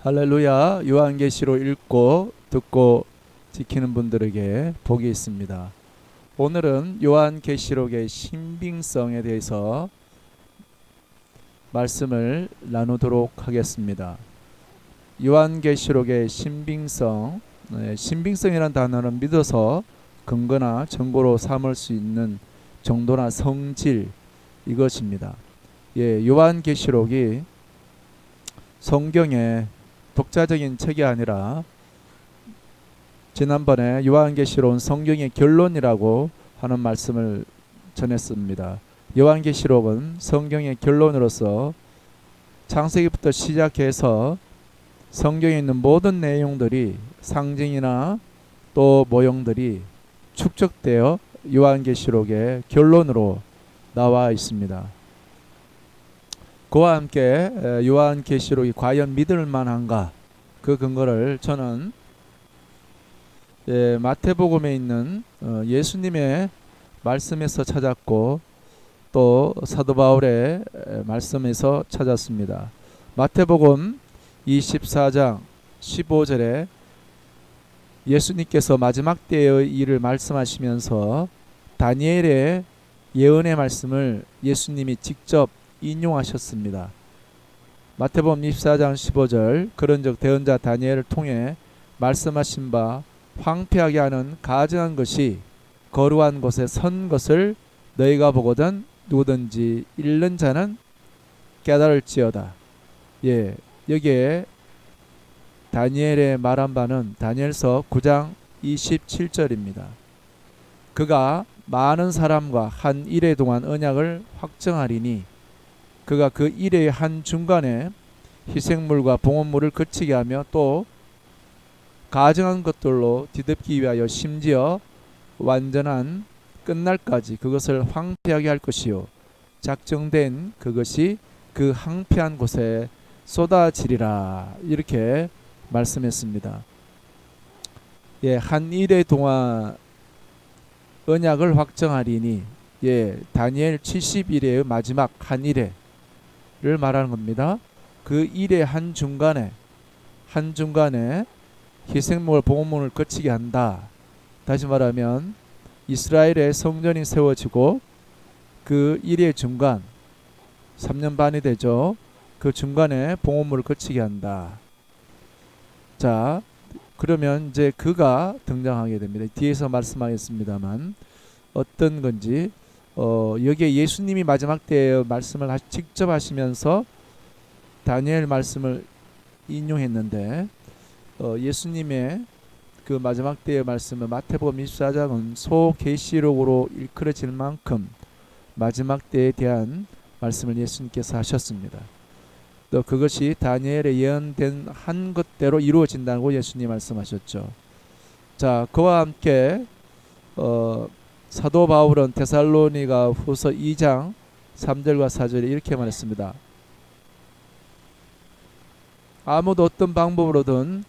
할렐루야. 요한계시록 읽고 듣고 지키는 분들에게 복이 있습니다. 오늘은 요한계시록의 신빙성에 대해서 말씀을 나누도록 하겠습니다. 요한계시록의 신빙성, 신빙성이라는 단어는 믿어서 근거나 정보로 삼을 수 있는 정도나 성질, 이것입니다. 요한계시록이 성경의 독자적인 책이 아니라 지난번에 요한계시록은 성경의 결론이라고 하는 말씀을 전했습니다. 요한계시록은 성경의 결론으로서 창세기부터 시작해서 성경에 있는 모든 내용들이 상징이나 또 모형들이 축적되어 요한계시록의 결론으로 나와 있습니다. 그와 함께 요한계시록이 과연 믿을 만한가, 그 근거를 저는 마태복음에 있는 예수님의 말씀에서 찾았고 또 사도 바울의 말씀에서 찾았습니다. 마태복음 24장 15절에 예수님께서 마지막 때의 일을 말씀하시면서 다니엘의 예언의 말씀을 예수님이 직접 인용하셨습니다. 마태복음 24장 15절, 그런즉 대언자 다니엘을 통해 말씀하신 바 황폐하게 하는 가증한 것이 거루한 곳에 선 것을 너희가 보거든 누구든지 읽는 자는 깨달을지어다. 여기에 다니엘의 말한 바는 다니엘서 9장 27절입니다. 그가 많은 사람과 한 일해 동안 언약을 확정하리니 그가 그 일의 한 중간에 희생물과 봉헌물을 그치게 하며 또 가증한 것들로 뒤덮기 위하여 심지어 완전한 끝날까지 그것을 황폐하게 할 것이요 작정된 그것이 그 황폐한 곳에 쏟아지리라, 이렇게 말씀했습니다. 한 일해 동안 언약을 확정하리니 다니엘 70일의 마지막 한 일해를 말하는 겁니다. 그 일의 한 중간에 희생물 봉헌물을 거치게 한다. 다시 말하면 이스라엘의 성전이 세워지고 그 일의 중간 3년 반이 되죠. 그 중간에 봉헌물을 거치게 한다. 자, 그러면 이제 그가 등장하게 됩니다. 뒤에서 말씀하겠습니다만 어떤 건지 여기에 예수님이 마지막 때의 말씀을 직접 하시면서 다니엘 말씀을 인용했는데 예수님의 그 마지막 때의 말씀은 마태복음 24장은 소계시록으로 일컬어질 만큼 마지막 때에 대한 말씀을 예수님께서 하셨습니다. 또 그것이 다니엘의 예언된 한 것대로 이루어진다고 예수님 말씀하셨죠. 자, 그와 함께 사도 바울은 데살로니가 후서 2장 3절과 4절에 이렇게 말했습니다. 아무도 어떤 방법으로든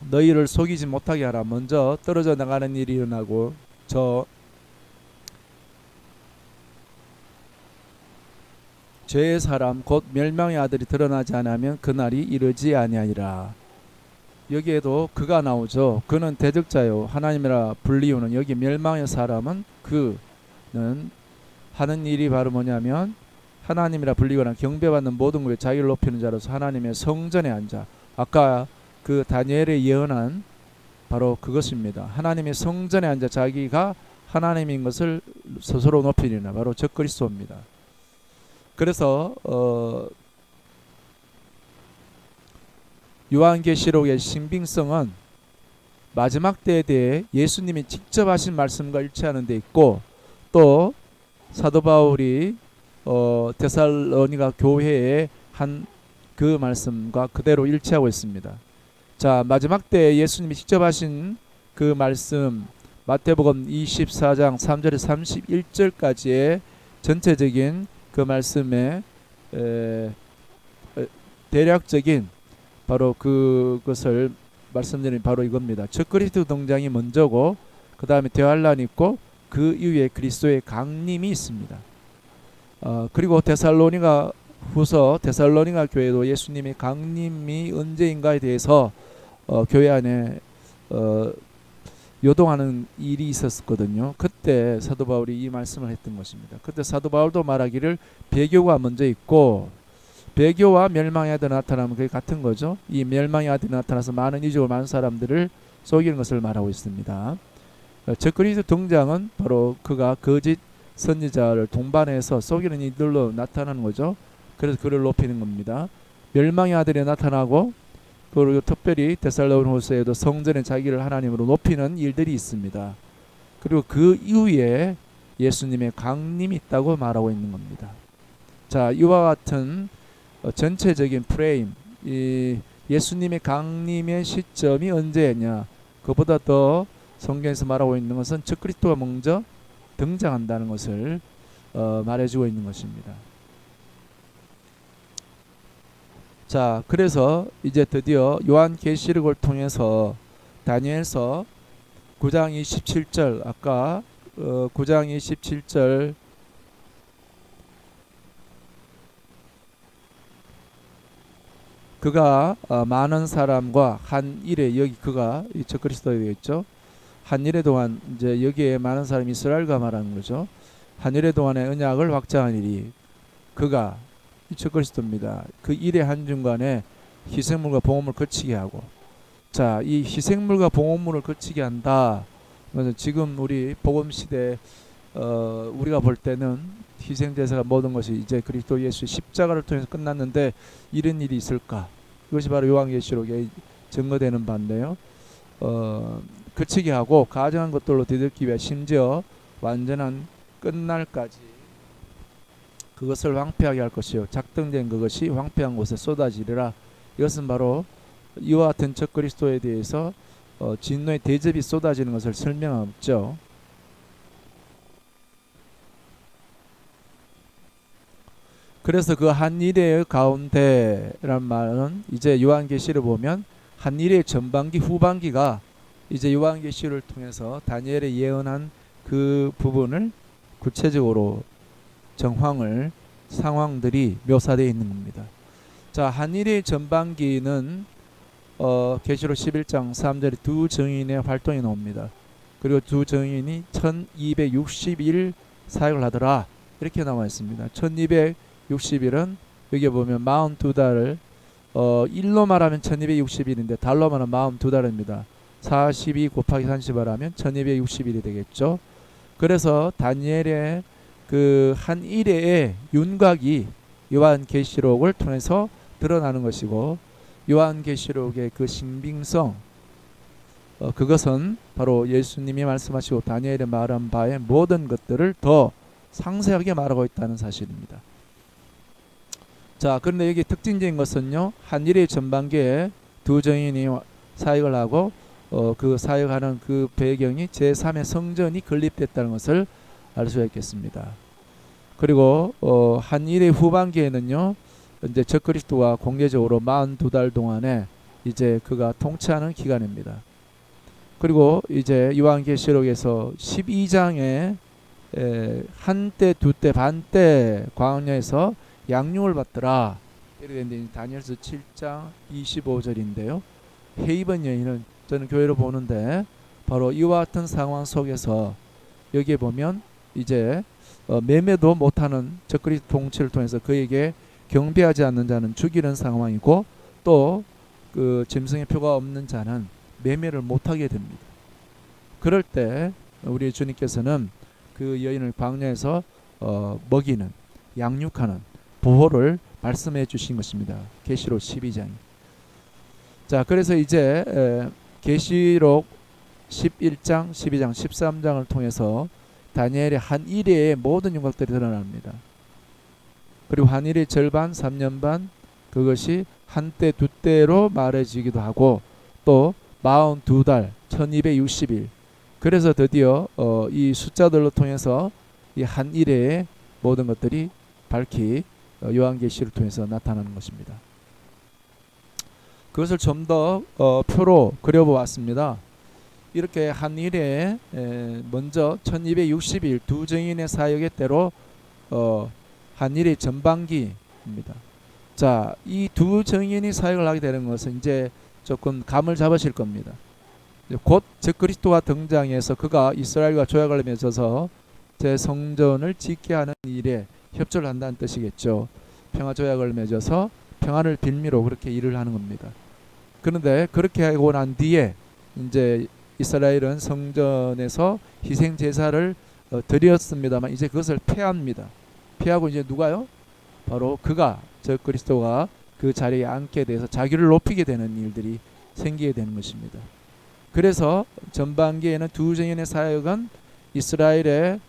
너희를 속이지 못하게 하라. 먼저 떨어져 나가는 일이 일어나고 저 죄의 사람 곧 멸망의 아들이 드러나지 않으면 그날이 이르지 아니하리라. 여기에도 그가 나오죠. 그는 대적자요 하나님이라 불리우는, 여기 멸망의 사람은 그는 하는 일이 바로 뭐냐면 하나님이라 불리거나 경배받는 모든 것에 자기를 높이는 자로서 하나님의 성전에 앉아, 아까 그 다니엘의 예언한 바로 그것입니다. 하나님의 성전에 앉아 자기가 하나님인 것을 스스로 높이리라. 바로 적그리스도입니다. 그래서 요한계시록의 신빙성은 마지막 때에 대해 예수님이 직접 하신 말씀과 일치하는 데 있고 또 사도 바울이 데살로니가 교회에 한 그 말씀과 그대로 일치하고 있습니다. 자, 마지막 때 예수님이 직접 하신 그 말씀 마태복음 24장 3절에서 31절까지의 전체적인 그 말씀의 대략적인 바로 그것을 말씀드린 바로 이겁니다. 첫 그리스도 등장이 먼저고 그 다음에 대환란이 있고 그 이후에 그리스도의 강림이 있습니다. 그리고 데살로니가 후서 데살로니가 교회도 예수님의 강림이 언제인가에 대해서 교회 안에 요동하는 일이 있었거든요. 그때 사도 바울이 이 말씀을 했던 것입니다. 그때 사도 바울도 말하기를 배교가 먼저 있고 배교와 멸망의 아들이 나타나면 그게 같은 거죠. 이 멸망의 아들이 나타나서 많은 이적을 많은 사람들을 속이는 것을 말하고 있습니다. 적그리스도 등장은 바로 그가 거짓 선지자를 동반해서 속이는 이들로 나타나는 거죠. 그래서 그를 높이는 겁니다. 멸망의 아들이 나타나고 그리고 특별히 데살로니가후서에도 성전에 자기를 하나님으로 높이는 일들이 있습니다. 그리고 그 이후에 예수님의 강림이 있다고 말하고 있는 겁니다. 자, 이와 같은 전체적인 프레임, 이 예수님의 강림의 시점이 언제냐, 그보다 더 성경에서 말하고 있는 것은 적그리스도가 먼저 등장한다는 것을 말해주고 있는 것입니다. 자, 그래서 이제 드디어 요한계시록을 통해서 다니엘서 9장 27절, 아까 9장 27절 그가 많은 사람과 한 일에, 여기 그가 적그리스도가 되겠죠. 한 일에 동안 이제 여기에 많은 사람이 이스라엘과 말하는 거죠. 한 일에 동안의 언약을 확장하니리, 그가 적그리스도입니다. 그 일의 한중간에 희생물과 봉헌물을 거치게 하고, 자, 이 희생물과 봉헌물을 거치게 한다. 그래서 지금 우리 복음 시대 우리가 볼 때는 희생제사가 모든 것이 이제 그리스도 예수의 십자가를 통해서 끝났는데 이런 일이 있을까? 이것이 바로 요한계시록에 증거되는 바인데요. 그치게 하고 가정한 것들로 되돌기 위해 심지어 완전한 끝날까지 그것을 황폐하게 할 것이요, 작정된 그것이 황폐한 곳에 쏟아지리라. 이것은 바로 이와 같은 적그리스도에 대해서 진노의 대접이 쏟아지는 것을 설명하죠. 그래서 그 한 일의 가운데란 말은 이제 요한계시를 보면 한 일의 전반기 후반기가 이제 요한계시를 통해서 다니엘의 예언한 그 부분을 구체적으로 상황들이 묘사되어 있는 겁니다. 자, 한 일의 전반기는 계시록 11장 3절에 두 증인의 활동이 나옵니다. 그리고 두 증인이 1260일 사역을 하더라, 이렇게 나와 있습니다. 1260일은 여기 보면 42달을 일로 말하면 1260일인데 달로 말하면 42달입니다. 42 곱하기 30을 하면 1260일이 되겠죠. 그래서 다니엘의 그 한 일회의 윤곽이 요한계시록을 통해서 드러나는 것이고, 요한계시록의 그 신빙성, 그것은 바로 예수님이 말씀하시고 다니엘이 말한 바의 모든 것들을 더 상세하게 말하고 있다는 사실입니다. 자, 그런데 여기 특징적인 것은요, 한 일의 전반기에 두 증인이 사역을 하고 그 사역하는 그 배경이 제3의 성전이 건립됐다는 것을 알 수가 있겠습니다. 그리고 한 일의 후반기에는요, 이제 적그리스도가 공개적으로 42달 동안에 이제 그가 통치하는 기간입니다. 그리고 이제 요한계시록에서 12장에 한때 두때 반때 광야에서 양육을 받더라, 이렇게 되는데 다니엘서 7장 25절인데요. 헤이번 여인은 저는 교회로 보는데 바로 이와 같은 상황 속에서 여기에 보면 이제 매매도 못하는 적그리스도 통치를 통해서 그에게 경배하지 않는 자는 죽이는 상황이고, 또 그 짐승의 표가 없는 자는 매매를 못하게 됩니다. 그럴 때 우리 주님께서는 그 여인을 광야에서 먹이는, 양육하는 보호를 말씀해 주신 것입니다. 계시록 12장. 자, 그래서 이제 계시록 11장, 12장, 13장을 통해서 다니엘의 한 일의 모든 윤곽들이 드러납니다. 그리고 한 일의 절반, 3년 반, 그것이 한때 두때로 말해지기도 하고, 또 42달, 1260일. 그래서 드디어 이 숫자들로 통해서 이 한 일의 모든 것들이 밝히 요한계시를 통해서 나타나는 것입니다. 그것을 좀 더 표로 그려보았습니다. 이렇게 한 일에 먼저 1260일 두 증인의 사역의 때로 한 일의 전반기, 자, 이 두 증인이 사역을 하게 되는 것은 이제 조금 감을 잡으실 겁니다. 곧 적그리스도가 등장해서 그가 이스라엘과 조약을 맺어서 제 성전을 짓게 하는 일에 협조를 한다는 뜻이겠죠. 평화 조약을 맺어서 평화를 빌미로 그렇게 일을 하는 겁니다. 그런데 그렇게 하고 난 뒤에 이제 이스라엘은 성전에서 희생 제사를 드렸습니다만 이제 그것을 폐합니다. 폐하고 이제 누가요? 바로 그가 적그리스도가 그 자리에 앉게 돼서 자기를 높이게 되는 일들이 생기게 되는 것입니다. 그래서 전반기에는 두 증인의 사역은 이스라엘의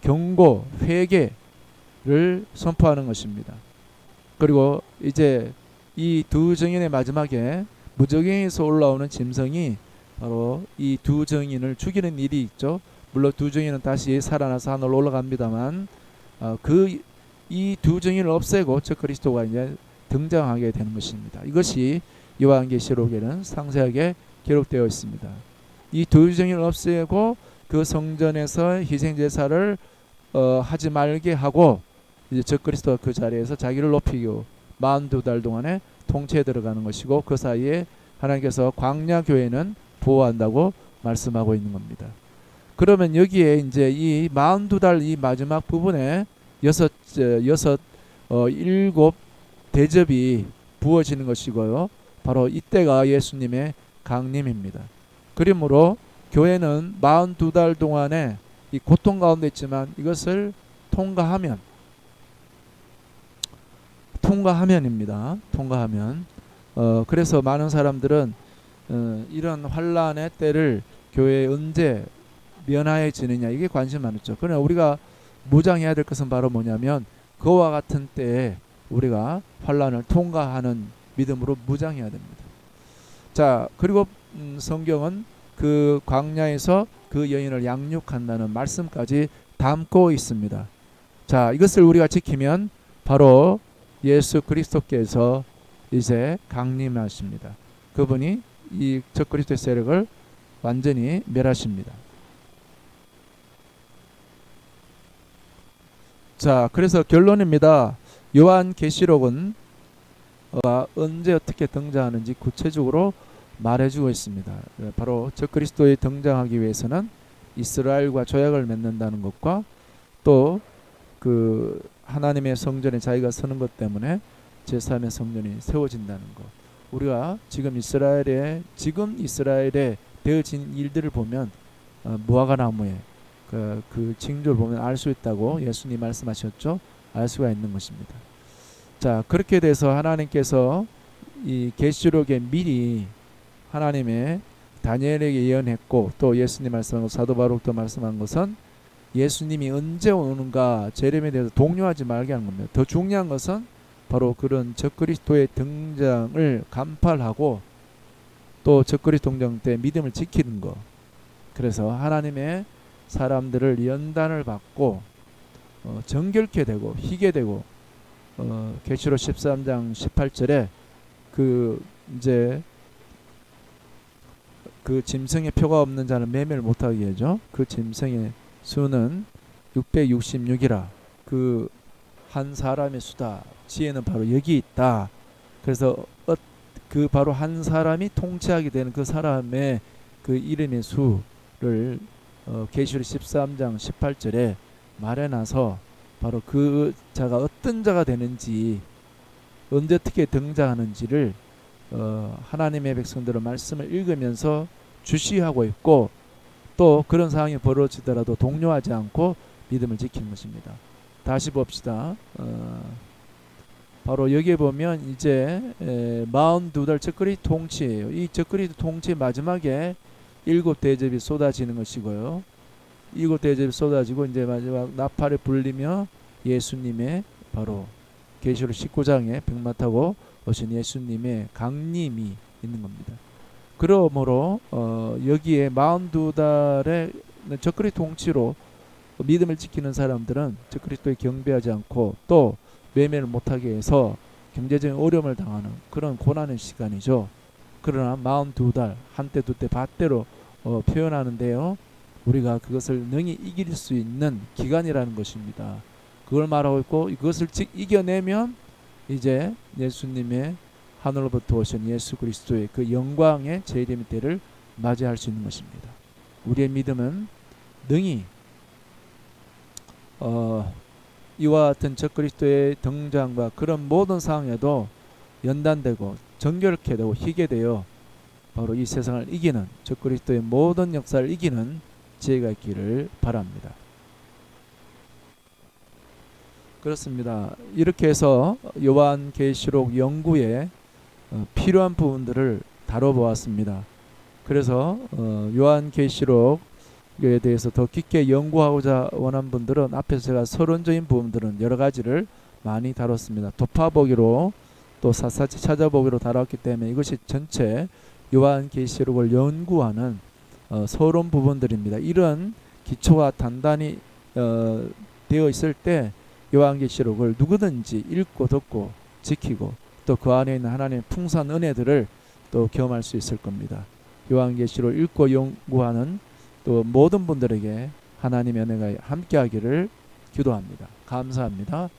경고, 회개를 선포하는 것입니다. 그리고 이제 이 두 증인의 마지막에 무적행에서 올라오는 짐승이 바로 이 두 증인을 죽이는 일이 있죠. 물론 두 증인은 다시 살아나서 하늘로 올라갑니다만 이 두 증인을 없애고 저 그리스도가 이제 등장하게 되는 것입니다. 이것이 요한계시록에는 상세하게 기록되어 있습니다. 이 두 증인을 없애고 그 성전에서 희생 제사를 하지 말게 하고 이제 저 그리스도가 그 자리에서 자기를 높이고 42달 동안에 통치에 들어가는 것이고 그 사이에 하나님께서 광야 교회는 보호한다고 말씀하고 있는 겁니다. 그러면 여기에 이제 이 42달 이 마지막 부분에 일곱 대접이 부어지는 것이고요. 바로 이때가 예수님의 강림입니다. 그러므로 교회는 42달 동안에 이 고통 가운데 있지만 이것을 통과하면입니다. 통과하면. 그래서 많은 사람들은 이런 환란의 때를 교회에 언제 면하여지느냐 이게 관심 많았죠. 그러나 우리가 무장해야 될 것은 바로 뭐냐면 그와 같은 때에 우리가 환란을 통과하는 믿음으로 무장해야 됩니다. 자, 그리고 성경은 그 광야에서 그 여인을 양육한다는 말씀까지 담고 있습니다. 자, 이것을 우리가 지키면 바로 예수 그리스도께서 이제 강림하십니다. 그분이 이 적그리스도의 세력을 완전히 멸하십니다. 자, 그래서 결론입니다. 요한계시록은 언제 어떻게 등장하는지 구체적으로 말해주고 있습니다. 바로 적그리스도에 등장하기 위해서는 이스라엘과 조약을 맺는다는 것과 또 그 하나님의 성전에 자기가 서는 것 때문에 제3의 성전이 세워진다는 것. 우리가 지금 이스라엘에 되어진 일들을 보면 무화과 나무에 그 징조를 보면 알 수 있다고 예수님 말씀하셨죠. 알 수가 있는 것입니다. 자, 그렇게 돼서 하나님께서 이 계시록에 미리 하나님의 다니엘에게 예언했고 또 예수님 말씀하고 사도 바룩도 말씀한 것은 예수님이 언제 오는가 재림에 대해서 동요하지 말게 하는 겁니다. 더 중요한 것은 바로 그런 적그리스도의 등장을 간파하고 또 적그리스도 등장 때 믿음을 지키는 것. 그래서 하나님의 사람들을 연단을 받고 정결케 되고 희게 되고 계시록 13장 18절에 그 이제 그 짐승의 표가 없는 자는 매매를 못하게 하죠. 그 짐승의 수는 666이라 그 한 사람의 수다. 지혜는 바로 여기 있다. 그래서 그 바로 한 사람이 통치하게 되는 그 사람의 그 이름의 수를 계시록 13장 18절에 말해놔서 바로 그 자가 어떤 자가 되는지 언제 어떻게 등장하는지를 하나님의 백성들은 말씀을 읽으면서 주시하고 있고 또 그런 상황이 벌어지더라도 동요하지 않고 믿음을 지키는 것입니다. 다시 봅시다. 바로 여기에 보면 이제 42달 적그리스도 통치예요. 이 적그리스도 통치 마지막에 일곱 대접이 쏟아지는 것이고요. 일곱 대접이 쏟아지고 이제 마지막 나팔을 불리며 예수님의 바로 계시록 19장에 백마 타고 오신 예수님의 강림이 있는 겁니다. 그러므로 여기에 42달의 적그리스도 통치로 믿음을 지키는 사람들은 적그리스도에 경배하지 않고 또 매매를 못하게 해서 경제적인 어려움을 당하는 그런 고난의 시간이죠. 그러나 42달 한때 두때 밭대로 표현하는데요. 우리가 그것을 능히 이길 수 있는 기간이라는 것입니다. 그걸 말하고 있고 이것을 이겨내면 이제 예수님의 하늘로부터 오신 예수 그리스도의 그 영광의 재림 때를 맞이할 수 있는 것입니다. 우리의 믿음은 능히 이와 같은 적그리스도의 등장과 그런 모든 상황에도 연단되고 정결케 되고 희게 되어 바로 이 세상을 이기는 적그리스도의 모든 역사를 이기는 지혜가 있기를 바랍니다. 그렇습니다. 이렇게 해서 요한계시록 연구에 필요한 부분들을 다뤄보았습니다. 그래서 요한계시록에 대해서 더 깊게 연구하고자 원한 분들은 앞에서 제가 서론적인 부분들은 여러 가지를 많이 다뤘습니다. 도파보기로 또 샅샅이 찾아보기로 다뤘기 때문에 이것이 전체 요한계시록을 연구하는 서론 부분들입니다. 이런 기초가 단단히 되어 있을 때 요한계시록을 누구든지 읽고 듣고 지키고 또 그 안에 있는 하나님의 풍성한 은혜들을 또 경험할 수 있을 겁니다. 요한계시록을 읽고 연구하는 또 모든 분들에게 하나님의 은혜가 함께하기를 기도합니다. 감사합니다.